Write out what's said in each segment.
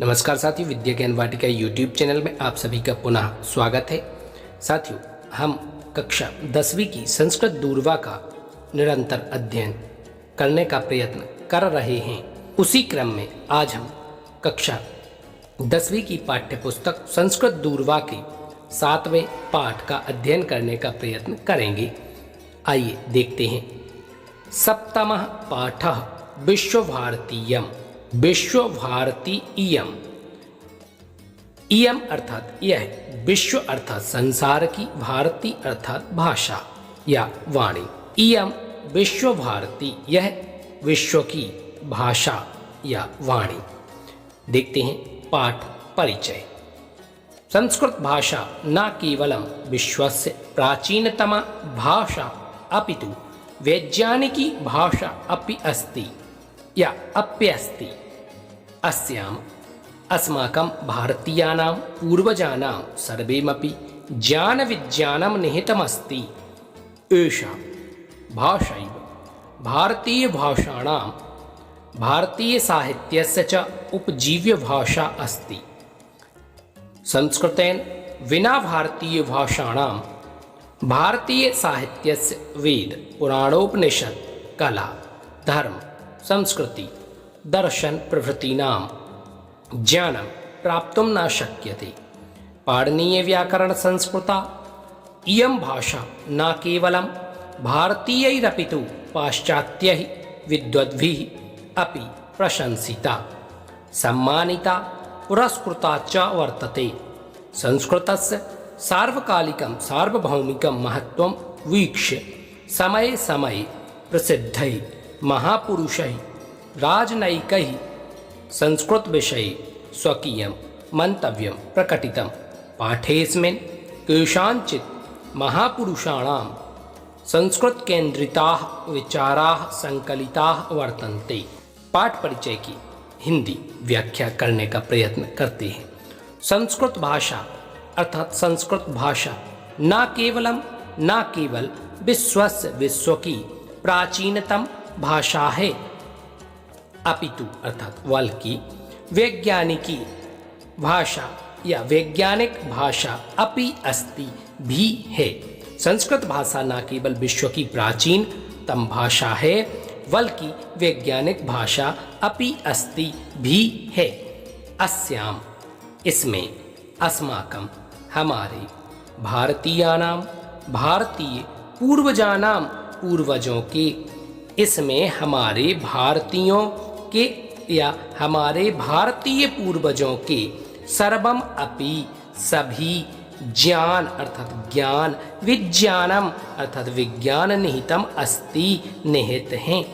नमस्कार साथियों, विद्या ज्ञान वाटिका यूट्यूब चैनल में आप सभी का पुनः स्वागत है। साथियों, हम कक्षा 10वीं की संस्कृत दूरवा का निरंतर अध्ययन करने का प्रयत्न कर रहे हैं। उसी क्रम में आज हम कक्षा 10वीं की पाठ्य पुस्तक संस्कृत दूरवा के 7वें पाठ का अध्ययन करने का प्रयत्न करेंगे। आइए देखते हैं। सप्तमः पाठः विश्वभारतीयम्। विश्वभारतीयम्, इयम अर्थात यह, विश्व अर्थात संसार की, भारती अर्थात भाषा या वाणी। इयम विश्व भारती, यह विश्व की भाषा या वाणी। देखते हैं पाठ परिचय। संस्कृत भाषा न केवलं विश्वस्य प्राचीनतमा भाषा अपितु वैज्ञानिकी भाषा अपि अस्ति या अप्यस्ति। अस्याम् अस्माकं भारतीयानां पूर्वजानां सर्वेमपि ज्ञानविज्ञानं निहितमस्ति। एषा भाषैव भारतीयभाषाणां भारतीयसाहित्यस्य च उपजीव्यभाषा अस्ति। संस्कृतेन विना भारतीयभाषाणां भारतीयसाहित्यस्य वेद पुराणोपनिषद कला धर्म संस्कृति दर्शन प्रभृतीनां ज्ञानं प्राप्तुं न शक्यते। पाणिनीय व्याकरण संस्कृता इयं भाषा न केवलं भारतीयैरपितु पाश्चात्यैः विद्वद्भिः अपि प्रशंसिता, सम्मानिता, पुरस्कृता च वर्तते। संस्कृतस्य सार्वकालिकं सार्वभौमिकं महत्त्वं वीक्ष्य समये समये प्रसिद्धैः महापुरुषैः राजनैकैः संस्कृत विषये स्वकीयं मन्तव्यं प्रकटितं। पाठेऽस्मिन् केषाञ्चित् महापुरुषाणां संस्कृतकेन्द्रिताः विचाराः संकलिताः वर्तन्ते। पाठ परिचय की हिंदी व्याख्या करने का प्रयत्न करते हैं। संस्कृत भाषा अर्थात संस्कृत भाषा न केवल विश्व की प्राचीनतम भाषा है, अपितु अर्थात बल्कि वैज्ञानिकी भाषा या वैज्ञानिक भाषा अपि अस्ति भी है। संस्कृत भाषा न केवल विश्व की प्राचीनतम भाषा है बल्कि वैज्ञानिक भाषा अपि अस्ति भी है। अस्याम, इसमें, अस्माकं हमारे, भारतीयानां भारतीय पूर्वजानां पूर्वजों के, इसमें हमारे भारतीयों के या हमारे भारतीय पूर्वजों के, सर्वम अपि सभी, ज्ञान अर्थात ज्ञान, विज्ञानम अर्थात विज्ञान निहितम अस्ति निहित हैं।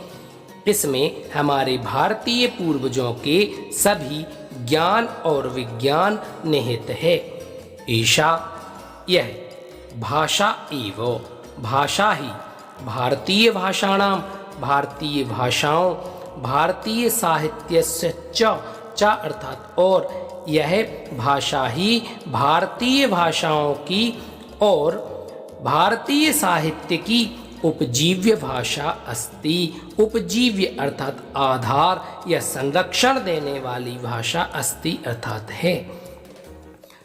इसमें हमारे भारतीय पूर्वजों के सभी ज्ञान और विज्ञान निहित है। ईशा, यह, भाषा एवं, भाषा ही, भारतीय भाषाणां भारतीय भाषाओं, भारतीय साहित्यस्य च अर्थात और, यह भाषा ही भारतीय भाषाओं की और भारतीय साहित्य की उपजीव्य भाषा अस्ति। उपजीव्य अर्थात आधार या संरक्षण देने वाली भाषा अस्ति अर्थात है।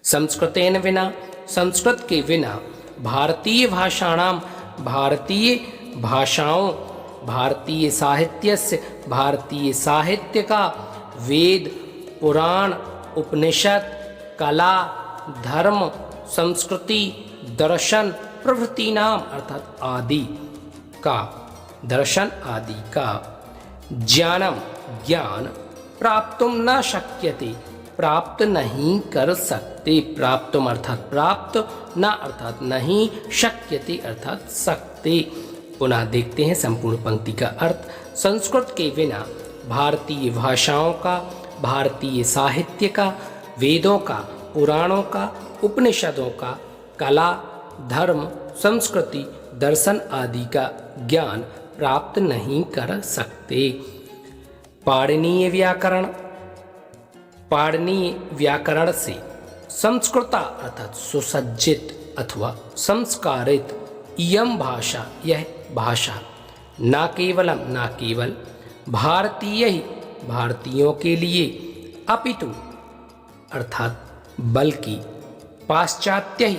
संस्कृतेन विना, संस्कृत के बिना, भारतीय भाषाणां भारतीय भाषाओं, भारतीय साहित्यस्य भारतीय साहित्य का, वेद पुराण उपनिषद कला धर्म संस्कृति दर्शन प्रभृतीनाम अर्थात आदि का, दर्शन आदि का, ज्ञानम ज्ञान, प्राप्तुम न शक्यते, प्राप्त नहीं कर सकते। प्राप्तुम अर्थात प्राप्त, न अर्थात नहीं, शक्यते अर्थात सकते। पुनः देखते हैं संपूर्ण पंक्ति का अर्थ। संस्कृत के बिना भारतीय भाषाओं का, भारतीय साहित्य का, वेदों का, पुराणों का, उपनिषदों का, कला धर्म संस्कृति दर्शन आदि का ज्ञान प्राप्त नहीं कर सकते। पाणिनीय व्याकरण, पाणिनीय व्याकरण से संस्कृता अर्थात सुसज्जित अथवा संस्कारित, इयम भाषा, यह भाषा, न केवल भारतीय ही, भारतीयों के लिए, अपितु अर्थात बल्कि पाश्चात्य ही,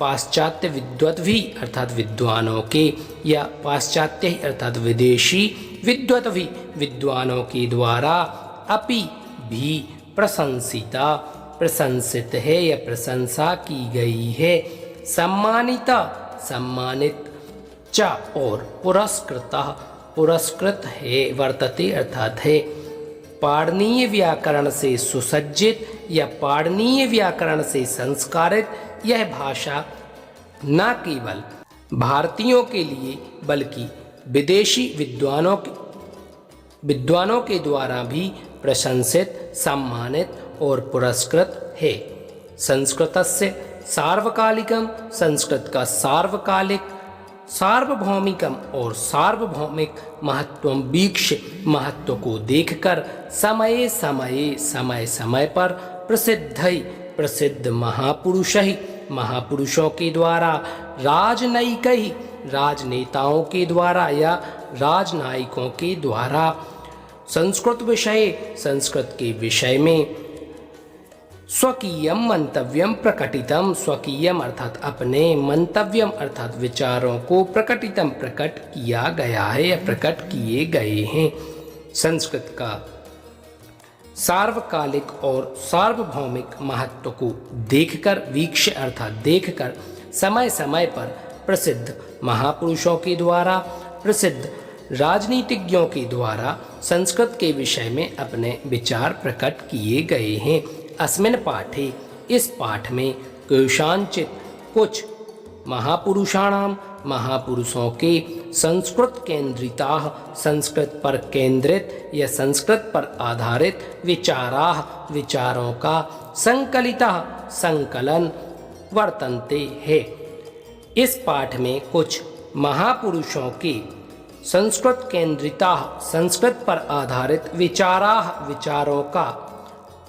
पाश्चात्य विद्वद्भी अर्थात विद्वानों के, या पाश्चात्य ही अर्थात विदेशी विद्वद्भी विद्वानों के द्वारा अपि भी प्रशंसिता प्रशंसित है या प्रशंसा की गई है, सम्मानिता सम्मानित च और पुरस्कृता पुरस्कृत है, वर्तते अर्थात है। पाणिनीय व्याकरण से सुसज्जित या पाणिनीय व्याकरण से संस्कारित यह भाषा न केवल भारतीयों के लिए बल्कि विदेशी विद्वानों के द्वारा भी प्रशंसित, सम्मानित और पुरस्कृत है। संस्कृतस्य सार्वकालिकम, संस्कृत का सार्वकालिक, सार्वभौमिकम और सार्वभौमिक महत्वम वीक्ष्य महत्व को देखकर समय समय पर प्रसिद्ध महापुरुषों के द्वारा, राजनयिक राजनेताओं के द्वारा या राजनायिकों के द्वारा संस्कृत के विषय में स्वकीयम मंतव्यम प्रकटितम, स्वकीयम अर्थात अपने, मंतव्यम अर्थात विचारों को, प्रकटितम प्रकट किया गया है या प्रकट किए गए हैं। संस्कृत का सार्वकालिक और सार्वभौमिक महत्व को देखकर, वीक्ष्य अर्थात देखकर, समय समय पर प्रसिद्ध महापुरुषों के द्वारा, प्रसिद्ध राजनीतिज्ञों के द्वारा संस्कृत के विषय में अपने विचार प्रकट किए गए हैं। अस्मिन् पाठे, इस पाठ में केषांचित् कुछ महापुरुषाणाम, महापुरुषों के संस्कृत केंद्रिताः, संस्कृत पर केंद्रित या संस्कृत पर आधारित विचाराः, विचारों का संकलितः संकलन वर्तन्ते है। इस पाठ में कुछ महापुरुषों के संस्कृत केंद्रिताः, संस्कृत पर आधारित विचाराः, विचारों का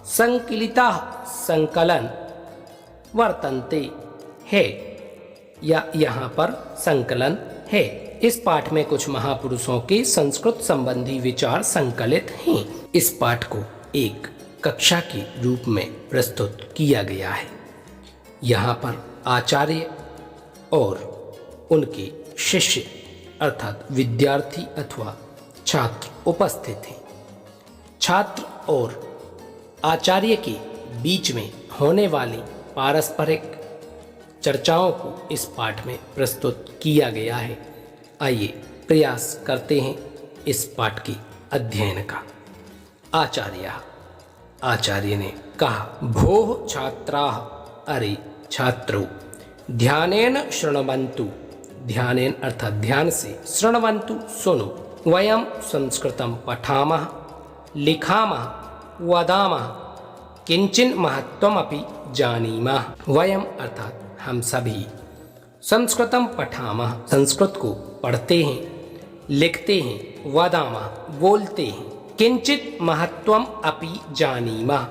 संकलिता संकलन वर्तन्ते है या यहाँ पर संकलन है। इस पाठ में कुछ महापुरुषों के संस्कृत संबंधी विचार संकलित हैं। इस पाठ को एक कक्षा के रूप में प्रस्तुत किया गया है। यहाँ पर आचार्य और उनके शिष्य अर्थात विद्यार्थी अथवा छात्र उपस्थित हैं। छात्र और आचार्य के बीच में होने वाली पारस्परिक चर्चाओं को इस पाठ में प्रस्तुत किया गया है। आइए प्रयास करते हैं इस पाठ के अध्ययन का। आचार्य ने कहा, भोः छात्राः, अरे छात्रों, ध्यानेन शृण्वन्तु, ध्यानेन अर्थात ध्यान से, शृण्वन्तु सुनो, वयं संस्कृतं पठामः, लिखामः, वदामः, किंचिन महत्वमपि जानीमः। वयम अर्थात हम सभी, संस्कृतम पठामः संस्कृत को पढ़ते हैं, लिखते हैं, वदामः बोलते हैं, किंचित महत्वम अपि जानीमः,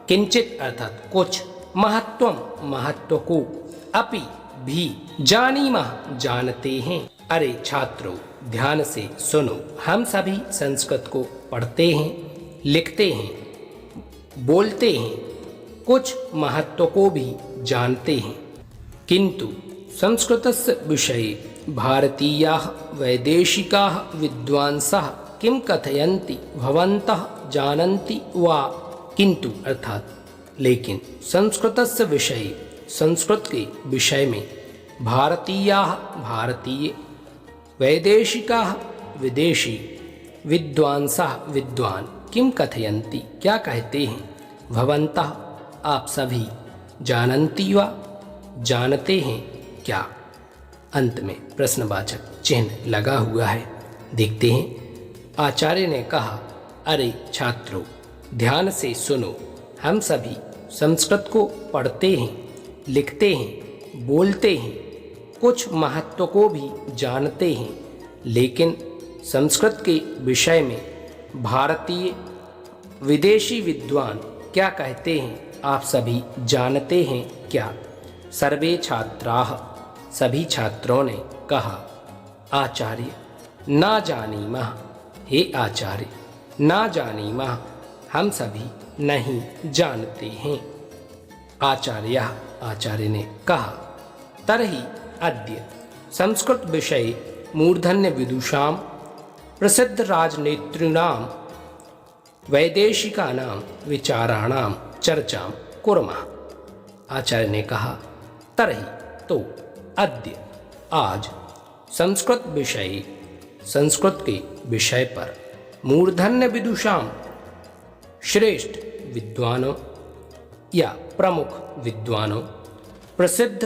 किंचित अर्थात कुछ, महत्वम महत्व को, अपि भी, जानीमः जानते हैं। अरे छात्रों, ध्यान से सुनो, हम सभी संस्कृत को पढ़ते हैं, लिखते हैं, बोलते हैं, कुछ महत्व को भी जानते हैं, किंतु संस्कृतस्य विषये भारतीयाः वैदेशिकाः विद्वांसः किं कथयन्ति भवन्तः जानन्ति वा। किंतु अर्थात लेकिन संस्कृतस्य विषये, संस्कृत के विषय में भारतीयाः भारतीय, वैदेशिकाः विदेशी, विद्वांसः विद्वान, किम कथयन्ति क्या कहते हैं, भवन्तः आप सभी, जानन्ति वा जानते हैं क्या। अंत में प्रश्नवाचक चिन्ह लगा हुआ है। देखते हैं। आचार्य ने कहा, अरे छात्रों, ध्यान से सुनो, हम सभी संस्कृत को पढ़ते हैं, लिखते हैं, बोलते हैं, कुछ महत्व को भी जानते हैं, लेकिन संस्कृत के विषय में भारतीय, विदेशी विद्वान क्या कहते हैं आप सभी जानते हैं क्या। सर्वे छात्राः, सभी छात्रों ने कहा, आचार्य न जानीमः, हे आचार्य न जानीमः, हम सभी नहीं जानते हैं। आचार्य ने कहा तर्हि अद्य संस्कृत विषये मूर्धन्य विदुषां प्रसिद्ध राजनेतॄणां वैदेशिकानां विचाराणां चर्चां कुर्मः। आचार्य ने कहा तरहि तो अद्य आज संस्कृत के विषय पर मूर्धन्य विदुषां श्रेष्ठ विद्वानों या प्रमुख विद्वानों, प्रसिद्ध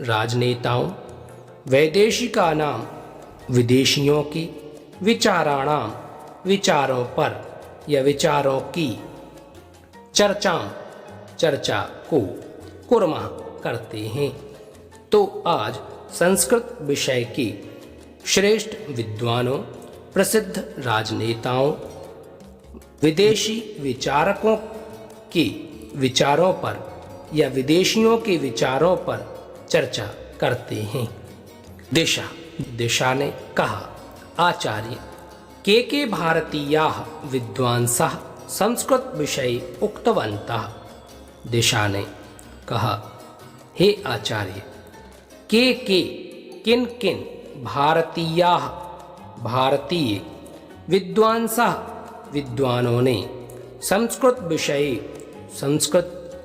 राजनेताओं, वैदेशिकानां विदेशियों की विचारों पर या विचारों की चर्चा को कुर्मः करते हैं। तो आज संस्कृत विषय के श्रेष्ठ विद्वानों, प्रसिद्ध राजनेताओं, विदेशी विचारकों के विचारों पर या विदेशियों के विचारों पर चर्चा करते हैं। दिशा ने कहा आचार्य के भारतीयाः विद्वांसः संस्कृत विषये उक्तवन्तः। दिशा ने कहा हे आचार्य किन भारतीय विद्वानों ने संस्कृत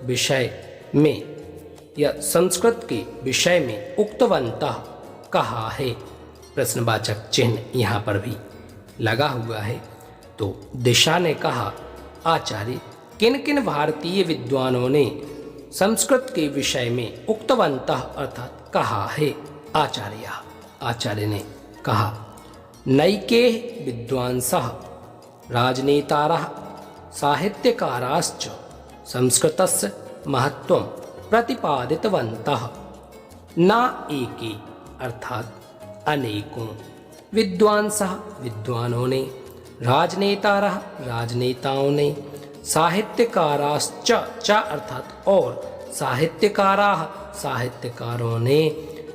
विषय में या संस्कृत के विषय में उक्तवन्तः कहा है। प्रश्नवाचक चिन्ह यहाँ पर भी लगा हुआ है। तो दिशा ने कहा आचार्य किन भारतीय विद्वानों ने संस्कृत के विषय में उक्तवन्तः अर्थात कहा है। आचार्य ने कहा नैके विद्वांसः राजनेतारः साहित्यकाराश्च संस्कृतस्य महत्त्वं प्रतिपादितवन्तः। न एके अर्थात अनेकों विद्वानों ने, राजनेताओं ने, साहित्यकाराश्च अर्थात और साहित्यकारों ने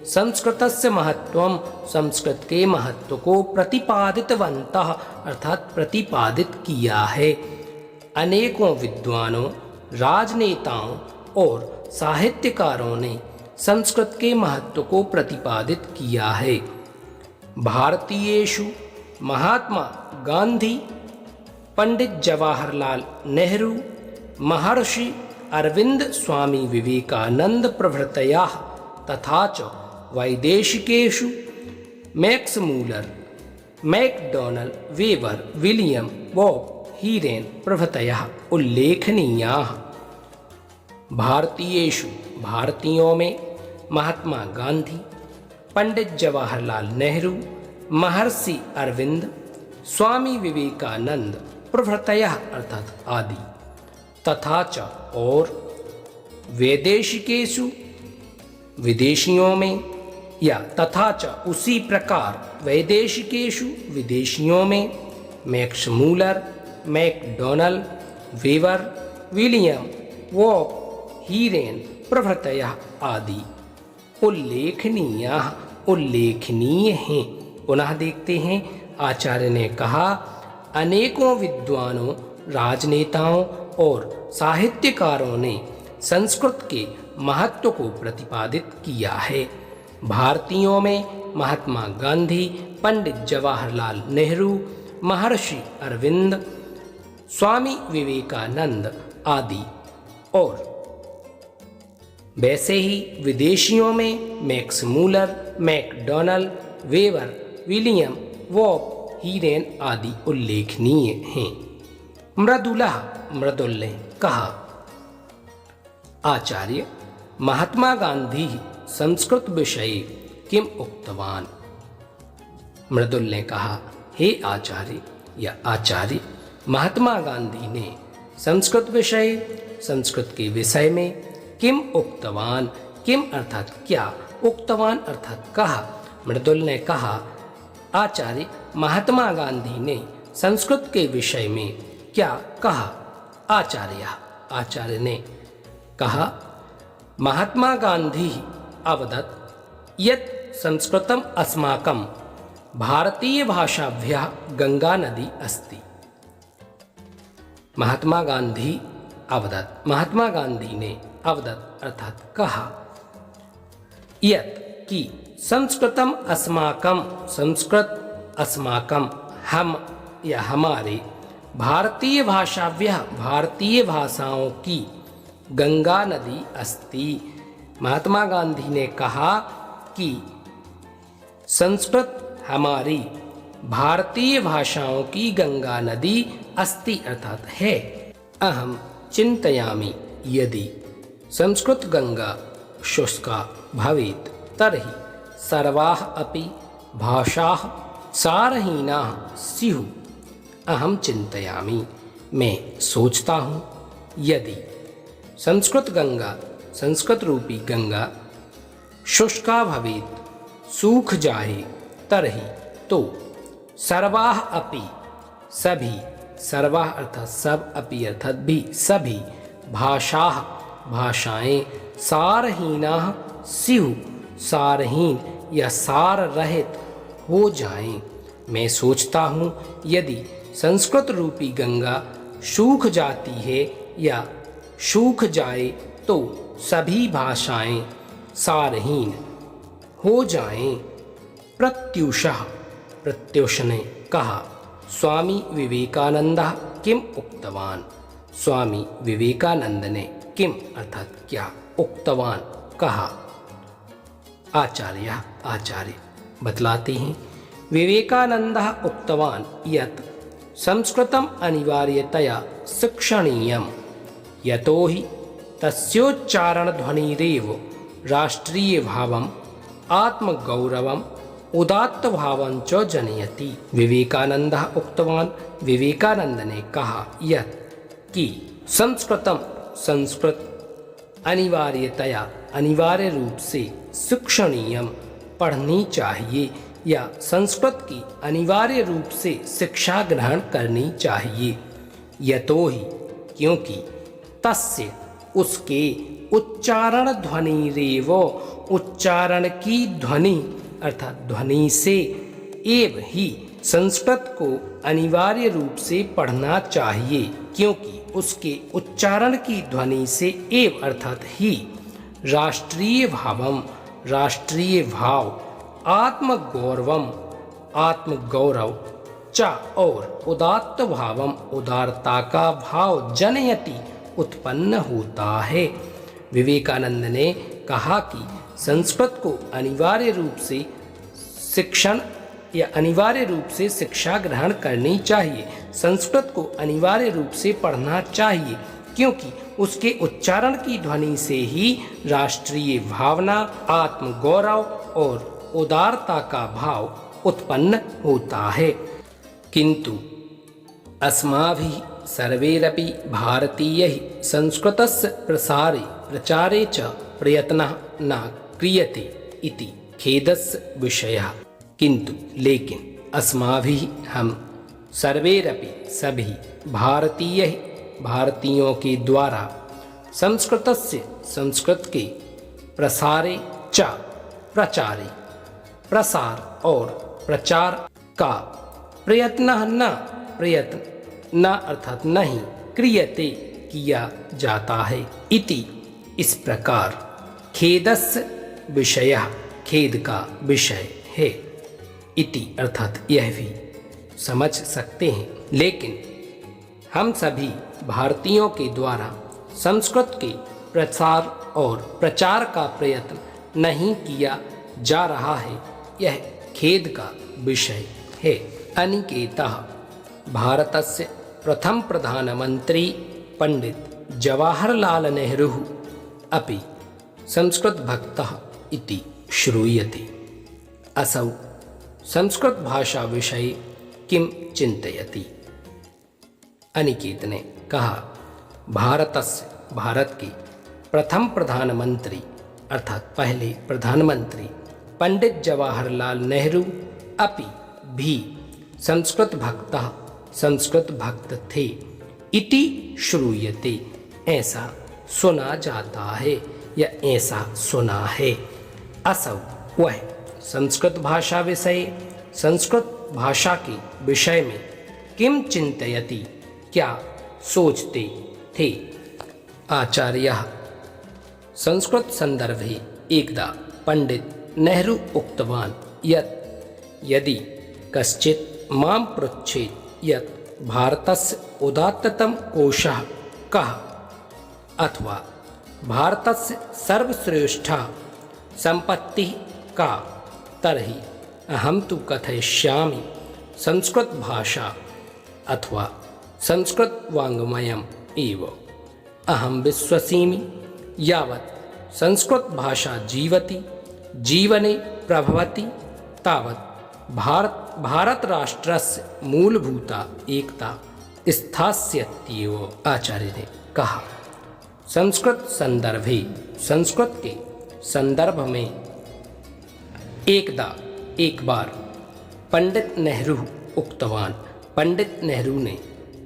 संस्कृतस्य महत्वम संस्कृत के महत्व को प्रतिपादितवन्तः अर्थात प्रतिपादित किया है। अनेकों विद्वानों, राजनेताओं और साहित्यकारों ने संस्कृत के महत्व को प्रतिपादित किया है। भारतीयेषु महात्मा गांधी, पंडित जवाहरलाल नेहरू, महर्षि अरविंद, स्वामी विवेकानंद प्रभृतयः तथा च वैदेशिकेषु Max Muller, Macdonald, Weber, William, Bopp, Heeren प्रभृतयः उल्लेखनीयाः। भारतीयों में महात्मा गांधी, पंडित जवाहरलाल नेहरू, महर्षि अरविंद, स्वामी विवेकानंद प्रभृतयः अर्थात आदि, तथा च और वैदेशिकेषु विदेशियों में या तथा च उसी प्रकार वैदेशिकेषु विदेशियों में Max Muller, Macdonald, Weber, William, वॉब, हीरेन प्रभृतयः आदि उल्लेखनीय हैं। पुनः देखते हैं आचार्य ने कहा अनेकों विद्वानों, राजनेताओं और साहित्यकारों ने संस्कृत के महत्व को प्रतिपादित किया है। भारतीयों में महात्मा गांधी, पंडित जवाहरलाल नेहरू, महर्षि अरविंद, स्वामी विवेकानंद आदि, और वैसे ही विदेशियों में Max Muller, Macdonald, Weber, William, वॉब, हीरेन आदि उल्लेखनीय हैं। मृदुल ने कहा आचार्य महात्मा गांधी संस्कृत विषये किम उक्तवान। मृदुल ने कहा हे आचार्य महात्मा गांधी ने संस्कृत के विषय में किम उक्तवान, किम अर्थात क्या, उक्तवान अर्थात कहा। मृदुल ने कहा आचार्य महात्मा गांधी ने संस्कृत के विषय में क्या कहा। आचार्य ने कहा महात्मा गांधी अवदत् यत् संस्कृतम अस्माकं भारतीय भाषाभ्यः गंगा नदी अस्ति। महात्मा गांधी अवदत्, महात्मा गांधी ने अवदत् अर्थात कहा, यत् कि संस्कृतम अस्माकं, संस्कृत अस्माकं हम या हमारे, भारतीय भाषाव्यः भारतीय भाषाओं की गंगा नदी अस्ति। महात्मा गांधी ने कहा कि संस्कृत हमारी भारतीय भाषाओं की गंगा नदी अस्ति अर्थात है। अहम चिंतयामि यदि संस्कृत गंगा शुष्का भवेत् तर्हि सर्वाः अपि भाषाः सारहीनाः स्युः। अहम चिंतयामि मैं सोचता हूँ, यदि संस्कृत गंगा संस्कृत रूपी गंगा शुष्का भवेत् सूख जाए तर्हि तो सर्वाः अपि सभी, सर्वाः अर्थात सब, अपि अर्थात भी सभी, भाषाः भाषाएं, सारहीनाः स्युः सारहीन या सार रहित हो जाएं। मैं सोचता हूँ यदि संस्कृत रूपी गंगा सूख जाती है या सूख जाए तो सभी भाषाएं सारहीन हो जाएं। प्रत्युषः, प्रत्युष ने कहा, स्वामी विवेकानंदः किम उक्तवान, स्वामी विवेकानंद ने किम अर्थात क्या, उक्तवान कहा। आचार्य, आचार्य बतलाते हैं, विवेकानंदः उक्तवान यत् संस्कृतम अनिवार्यतया शिक्षणीयम् यतो हि तस्योच्चारण ध्वनिरेव राष्ट्रीय भावम् आत्मगौरवम् उदात्त भावं च जनयति। विवेकानंदः उक्तवान, विवेकानंद ने कहा यत् कि संस्कृतम, संस्कृत अनिवार्यतया अनिवार्य रूप से शिक्षणीयम पढ़नी चाहिए या संस्कृत की अनिवार्य रूप से शिक्षा ग्रहण करनी चाहिए। यतो ही क्योंकि तस्य उसके उच्चारण ध्वनि रेव, उच्चारण की ध्वनि अर्थात ध्वनि से, एव ही संस्कृत को अनिवार्य रूप से पढ़ना चाहिए क्योंकि उसके उच्चारण की ध्वनि से, एव अर्थात ही, राष्ट्रीय भावम राष्ट्रीय भाव, आत्मगौरवम आत्मगौरव, च और उदात्त भावम उदारता का भाव जनयति उत्पन्न होता है। विवेकानंद ने कहा कि संस्कृत को अनिवार्य रूप से शिक्षण या अनिवार्य रूप से शिक्षा ग्रहण करनी चाहिए, संस्कृत को अनिवार्य रूप से पढ़ना चाहिए क्योंकि उसके उच्चारण की ध्वनि से ही राष्ट्रीय भावना, आत्मगौरव और उदारता का भाव उत्पन्न होता है। किंतु अस्माभिः सर्वैरपि भारतीयैः संस्कृतस्य प्रसारे प्रचारे च प्रयत्नः न क्रियते इति खेदस्य विषयः। किंतु लेकिन अस्माभिः हम सर्वैरपि सभी भारतीयैः भारतीयों के द्वारा संस्कृतस्य संस्कृत के प्रसारे च प्रचारे प्रसार और प्रचार का प्रयत्न न अर्थात नहीं क्रियते किया जाता है। इति इस प्रकार खेदस्य विषयः खेद का विषय है। इति अर्थात यह भी समझ सकते हैं, लेकिन हम सभी भारतीयों के द्वारा संस्कृत के प्रसार और प्रचार का प्रयत्न नहीं किया जा रहा है, यह खेद का विषय है। अनिकेतः भारतस्य प्रथम प्रधानमंत्री पंडित जवाहरलाल नेहरू अपि संस्कृत भक्तः इति श्रूयते। असौ संस्कृत भाषा विषये किम चिंतयति। अनिकेत ने कहा, भारतस्य भारत के प्रथम प्रधानमंत्री अर्थात पहले प्रधानमंत्री पंडित जवाहरलाल नेहरू अपि भी संस्कृत भक्तः संस्कृत भक्त थे। इति श्रूयते ऐसा सुना जाता है या ऐसा सुना है। असौ वह संस्कृत भाषा विषय संस्कृत भाषा के विषय में किम चिंतयति क्या सोचते थे। आचार्यः संस्कृतसन्दर्भे एकदा पंडित नेहरू उक्तवान् यत् यदि कश्चित् मां पृच्छेत् यत् भारतस्य उदात्ततम कोशः कः अथवा भारतस्य सर्वश्रेष्ठा सम्पत्तिः का, तर्हि अहं तु कथयिष्यामि संस्कृतभाषा अथवा संस्कृतवाङ्मयम् एव। अहं विश्वसिमि यावत् संस्कृतभाषा जीवति, जीवने प्रभवति, तावत् भारतराष्ट्रस्य मूलभूता एकता स्थास्यत्येव। आचार्य ने कहा, संस्कृत संदर्भे, संस्कृत के संदर्भ में एक बार पंडित नेहरू उक्तवान, पंडित नेहरू ने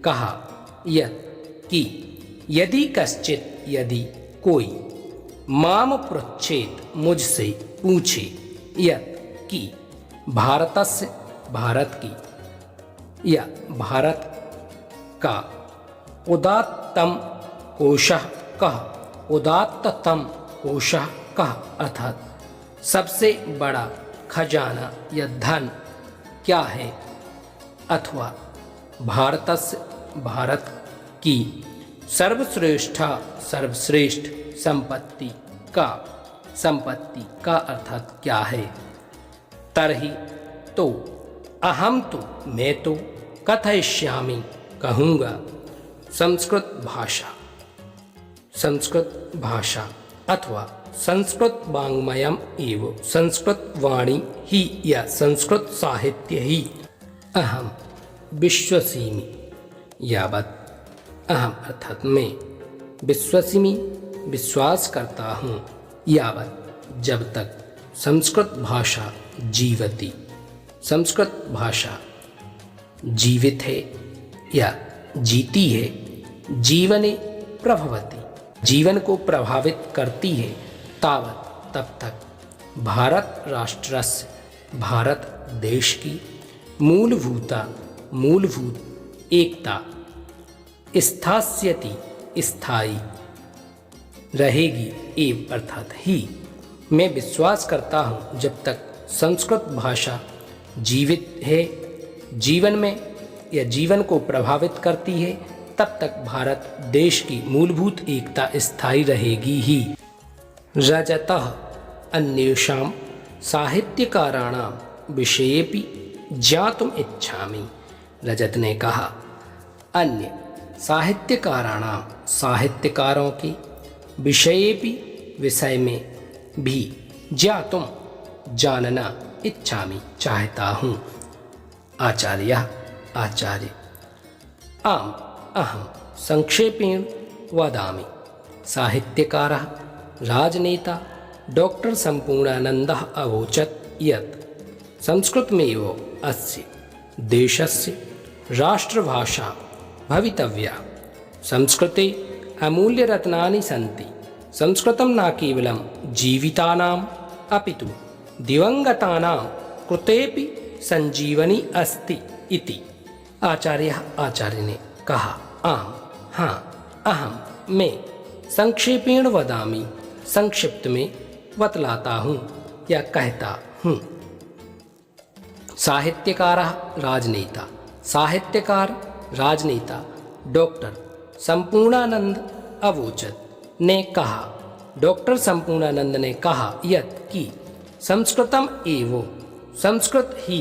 कहा कि यदि कश्चित, यदि कोई माम पृच्छेत, मुझसे पूछे यत् कि भारतस्य, भारत की या भारत का उदात्तम कोशः कः, उदात्ततम कोशः कः अर्थात सबसे बड़ा खजाना या धन क्या है, अथवा भारतस्य, भारत की सर्वश्रेष्ठा, सर्वश्रेष्ठ संपत्ति का अर्थात क्या है, तर्हि तो अहम तो, मैं तो कथयिष्यामि कहूँगा संस्कृत भाषा अथवा संस्कृत वाङ्मयम् एव, संस्कृत वाणी ही या संस्कृत साहित्य ही अहम विश्वसिमि यावत्, अहम अर्थात मैं, विश्वसिमि विश्वास करता हूँ, यावत् जब तक संस्कृत भाषा जीवती, संस्कृत भाषा जीवित है या जीती है, जीवने प्रभवती, जीवन को प्रभावित करती है, तावत् तब तक भारत राष्ट्रस्य, भारत देश की मूलभूत एकता स्थास्यति, स्थायी रहेगी एव अर्थात ही। मैं विश्वास करता हूँ जब तक संस्कृत भाषा जीवित है, जीवन में या जीवन को प्रभावित करती है, तब तक भारत देश की मूलभूत एकता स्थायी रहेगी ही। रजतः अन्येषां साहित्यकाराणां विषयेपि ज्ञातुम् इच्छामि। रजत ने कहा, अन्य साहित्यकाराणां, साहित्यकारों के विषयेपि, विषय में भी ज्ञातुम्, जानना, इच्छामि चाहता हूँ। आचार्य आम अहम संक्षेपेण वदामि। साहित्यकारः राजनेता डॉक्टर संपूर्णानन्दः अवोचत् यत् संस्कृतमेव अस्य देशस्य राष्ट्रभाषा भवितव्या। संस्कृते अमूल्यरत्नानि सन्ति। संस्कृतं न केवलं जीवितानाम् अपितु दिवंगतानां कृतेपि संजीवनी अस्ति इति। आचार्य ने कहा, आम हाँ, अहम मैं संक्षेपेण वदामि, संक्षिप्त में बतलाता हूँ या कहता हूँ। साहित्यकारः राजनेता, साहित्यकार राजनेता डॉक्टर संपूर्णानंद अवोचत् ने कहा, डॉक्टर संपूर्णानंद ने कहा यत् कि संस्कृतम एव, संस्कृत ही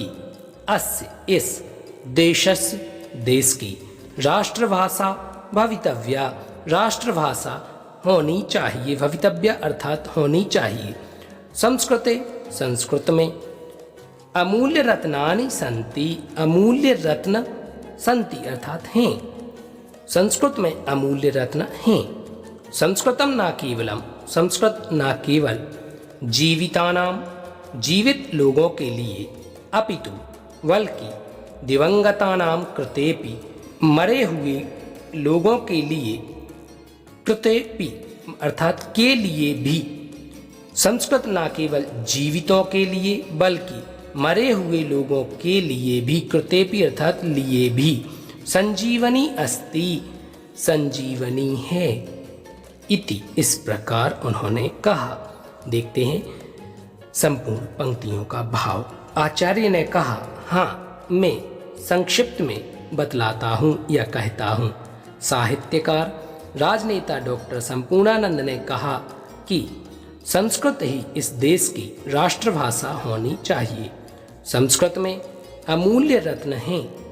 अस्य, इस देशस्य, देश की राष्ट्रभाषा भवितव्या, राष्ट्रभाषा होनी चाहिए। भवितव्या अर्थात होनी चाहिए। संस्कृते, संस्कृत में अमूल्य रत्नानि सन्ति, अमूल्य रत्न सन्ति अर्थात हैं। संस्कृत में अमूल्य रत्न हैं। संस्कृतम न केवलम, संस्कृत न केवल जीवितानाम, जीवित लोगों के लिए, अपितु बल्कि दिवंगतानाम कृतेपि, मरे हुए लोगों के लिए, कृतेपि अर्थात के लिए भी। संस्कृत न केवल जीवितों के लिए बल्कि मरे हुए लोगों के लिए भी, कृतेपि अर्थात लिए भी, संजीवनी अस्ति संजीवनी है। इति, इस प्रकार उन्होंने कहा। देखते हैं संपूर्ण पंक्तियों का भाव। आचार्य ने कहा, हाँ, मैं संक्षिप्त में बतलाता हूँ या कहता हूँ। साहित्यकार राजनेता डॉक्टर संपूर्णानंद ने कहा कि संस्कृत ही इस देश की राष्ट्रभाषा होनी चाहिए। संस्कृत में अमूल्य रत्न हैं।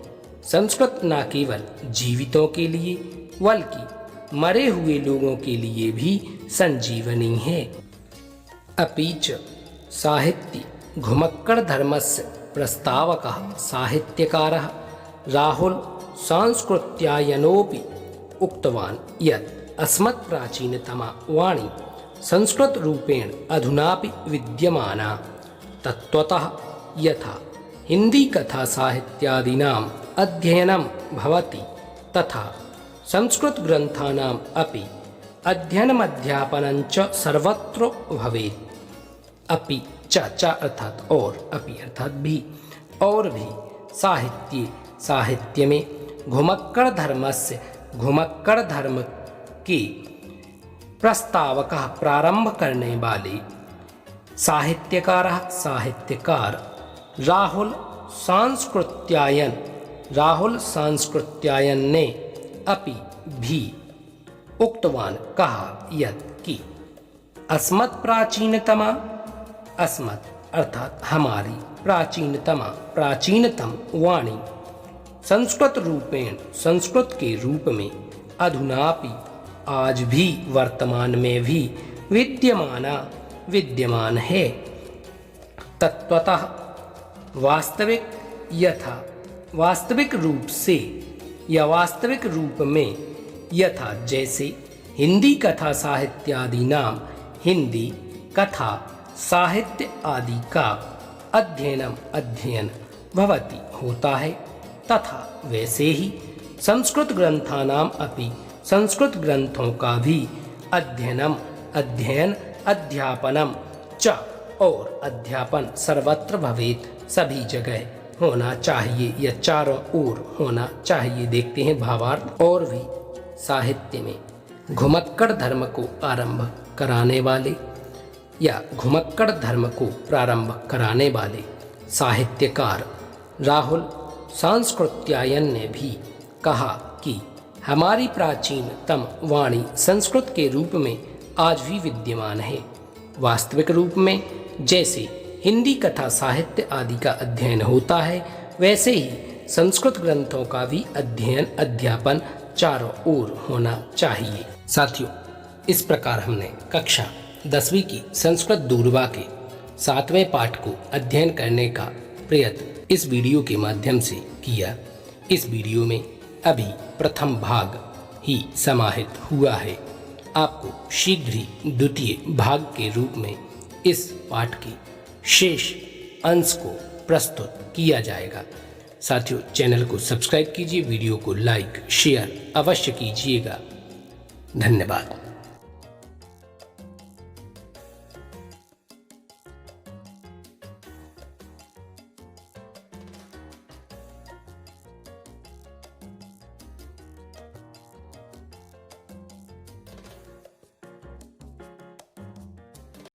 संस्कृत न केवल जीवितों के लिए बल्कि मरे हुए लोगों के लिए भी संजीवनी है। अपि च साहित्ये घुमक्कड़ धर्मस्य प्रस्तावकः साहित्यकारः राहुल सांस्कृत्यायनोपि उक्तवान् यत् अस्मत् प्राचीनतमा वाणी संस्कृत रूपेण अधुनापि विद्यमाना। तत्त्वतः यथा हिंदी कथा साहित्यादीनाम् अध्ययनं भवति तथा संस्कृत ग्रंथानाम् अपि अध्ययनमध्यापनं च सर्वत्र भवेत्। अपि च अर्थात और, अपि अर्थात भी, और भी साहित्य में घुमक्कड़ धर्मस्य, घुमक्कड़ धर्म के प्रस्तावक प्रारंभ करने वाले साहित्यकार राहुल सांस्कृत्यायन ने अपि भी उक्तवान कहा यत् कि अस्मत् अर्थात हमारी प्राचीनतम वाणी संस्कृत के रूप में अधुनापि आज भी वर्तमान में भी विद्यमान है। तत्वतः वास्तविक रूप से या वास्तविक रूप में यथा जैसे हिंदी कथा साहित्यादि नाम हिंदी कथा साहित्य आदि का अध्ययन भवति होता है तथा वैसे ही संस्कृत ग्रंथानाम अपि संस्कृत ग्रंथों का भी अध्ययन अध्यापनम च और अध्यापन सर्वत्र भवेत सभी जगह होना चाहिए या चारों ओर होना चाहिए। देखते हैं भावार्थ। और भी साहित्य में घुमक्कड़ धर्म को आरंभ कराने वाले या घुमक्कड़ धर्म को प्रारंभ कराने वाले साहित्यकार राहुल सांस्कृत्यायन ने भी कहा कि हमारी प्राचीनतम वाणी संस्कृत के रूप में आज भी विद्यमान है। वास्तविक रूप में जैसे हिंदी कथा साहित्य आदि का अध्ययन होता है वैसे ही संस्कृत ग्रंथों का भी अध्ययन अध्यापन चारों ओर होना चाहिए। साथियों, इस प्रकार हमने कक्षा 10वीं की संस्कृत दूरवा के 7वें पाठ को अध्ययन करने का प्रयत्न इस वीडियो के माध्यम से किया। इस वीडियो में अभी प्रथम भाग ही समाहित हुआ है। आपको शीघ्र ही द्वितीय भाग के रूप में इस पाठ के शेष अंश को प्रस्तुत किया जाएगा। साथियों, चैनल को सब्सक्राइब कीजिए, वीडियो को लाइक शेयर अवश्य कीजिएगा। धन्यवाद।